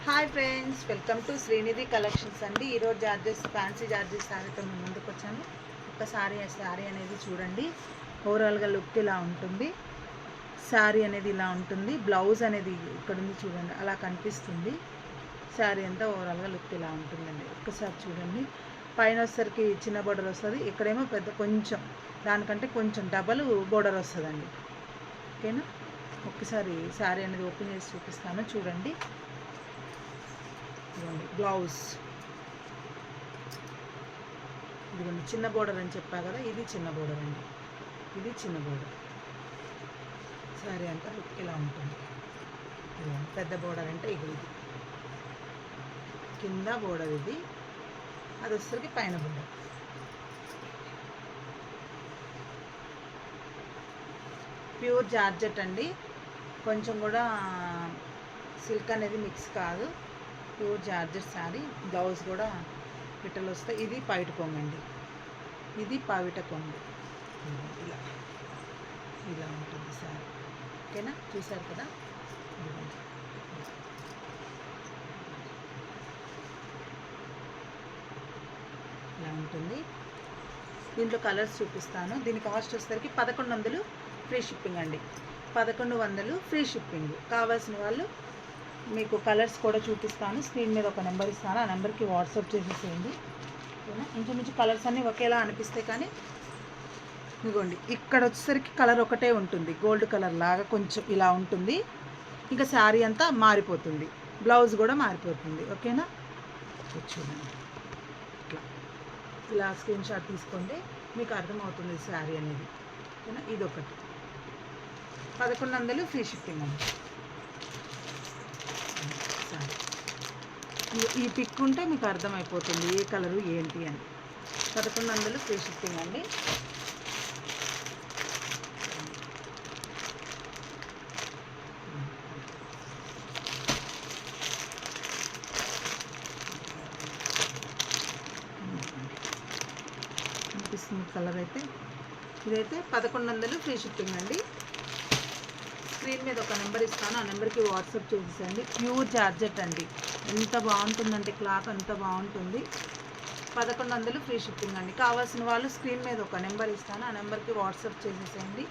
Hi friends, welcome to Srinidhi collections అండి. ఈరోజు జార్జెస్ fancy జార్జెస్ శారీతో మేము ముందుకు వచ్చాము. ఒక్కసారి శారీ అనేది చూడండి. ఓవరాల్గా లుక్ ఇలా ఉంటుంది. శారీ అనేది ఇలా ఉంటుంది. బ్లౌజ్ అనేది ఇక్కడ ఉంది చూడండి, అలా కనిపిస్తుంది. శారీ అంతా ఓవరాల్గా లుక్ ఇలా ఉంటుందండి. ఒక్కసారి చూడండి. పైన వచ్చేసరికి చిన్న బోర్డర్ వస్తుంది, ఇక్కడేమో పెద్ద కొంచెం దానికంటే కొంచెం డబల్ బోర్డర్ వస్తుందండి. ఓకేనా? ఒక్కసారి శారీ అనేది ఓపెన్ చేసి చూపిస్తాను చూడండి. బ్లౌజ్ ఇదిగోండి, చిన్న బోర్డర్ అని చెప్పా కదా, ఇది చిన్న బోర్డర్ అండి. ఇది చిన్న బోర్డర్. శారీ అంతా లుక్ ఇలా ఉంటుంది. పెద్ద బోర్డర్ అంటే ఇది కింద బోర్డర్, ఇది అది వచ్చేసరికి పైన బోర్డర్. ప్యూర్ జార్జెట్ అండి, కొంచెం కూడా సిల్క్ అనేది మిక్స్ కాదు. Pure georgette sari. బ్లౌజ్ కూడా పిట్టలు వస్తాయి. ఇది పైట కొంగండి, ఇది పవిట కొంగు. ఇలా ఇలా ఉంటుంది శారీ. ఓకేనా? చూసారు కదా. ఇలా ఉంటుంది. దీంట్లో కలర్స్ చూపిస్తాను. దీని కాస్ట్ వచ్చేసరికి 1100 ఫ్రీ షిప్పింగ్ అండి. 1100 ఫ్రీ షిప్పింగ్. కావాల్సిన వాళ్ళు మీకు కలర్స్ కూడా చూపిస్తాను. స్క్రీన్ మీద ఒక నెంబర్ ఇస్తాను, ఆ నెంబర్కి వాట్సాప్ చేసేసేయండి. ఓకేనా? ఇంచుమించు కలర్స్ అన్నీ ఒకేలా అనిపిస్తాయి, కానీ ఇదిగోండి ఇక్కడ వచ్చేసరికి కలర్ ఒకటే ఉంటుంది, గోల్డ్ కలర్ లాగా కొంచెం ఇలా ఉంటుంది. ఇంకా శారీ అంతా మారిపోతుంది, బ్లౌజ్ కూడా మారిపోతుంది. ఓకేనా? చూడండి, ఇట్లా ఇలా స్క్రీన్ షాట్ తీసుకోండి, మీకు అర్థమవుతుంది శారీ అనేది. ఓకేనా? ఇదొకటి 1100 ఫ్రీ షిప్పింగ్ అండి. ఈ పిక్ ఉంటే మీకు అర్థమైపోతుంది ఏ కలరు ఏంటి అని. 1100 ఫ్రీ షిప్పింగ్ అండి. అనిపిస్తుంది కలర్ అయితే. ఇదైతే 1100 ఫ్రీ షిప్పింగ్ అండి. స్క్రీన్ మీద ఒక నెంబర్ ఇస్తాను, ఆ నెంబర్కి వాట్సాప్ చేసేసండి. ప్యూర్ జార్జెట్ అండి, ఎంత బాగుంటుందంటే క్లాత్ అంత బాగుంటుంది. 1100 ఫ్రీ షిప్పింగ్ అండి. కావాల్సిన వాళ్ళు స్క్రీన్ మీద ఒక నెంబర్ ఇస్తాను, ఆ నెంబర్కి వాట్సాప్ చేసేసేయండి.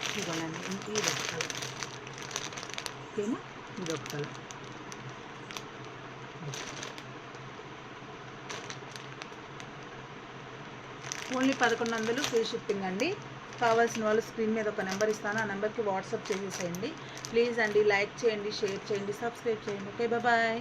ఇదిగోనండి, ఇది ఒక కలర్. ఓకేనా? ఇది ఒక కలర్. ఓన్లీ 1100 ఫ్రీ షిప్పింగ్ అండి. కావాల్సిన వాళ్ళు స్క్రీన్ మీద ఒక నెంబర్ ఇస్తాను, ఆ నెంబర్కి వాట్సాప్ చేసేసేయండి. ప్లీజ్ అండి, లైక్ చేయండి, షేర్ చేయండి, సబ్స్క్రైబ్ చేయండి. Okay, bye.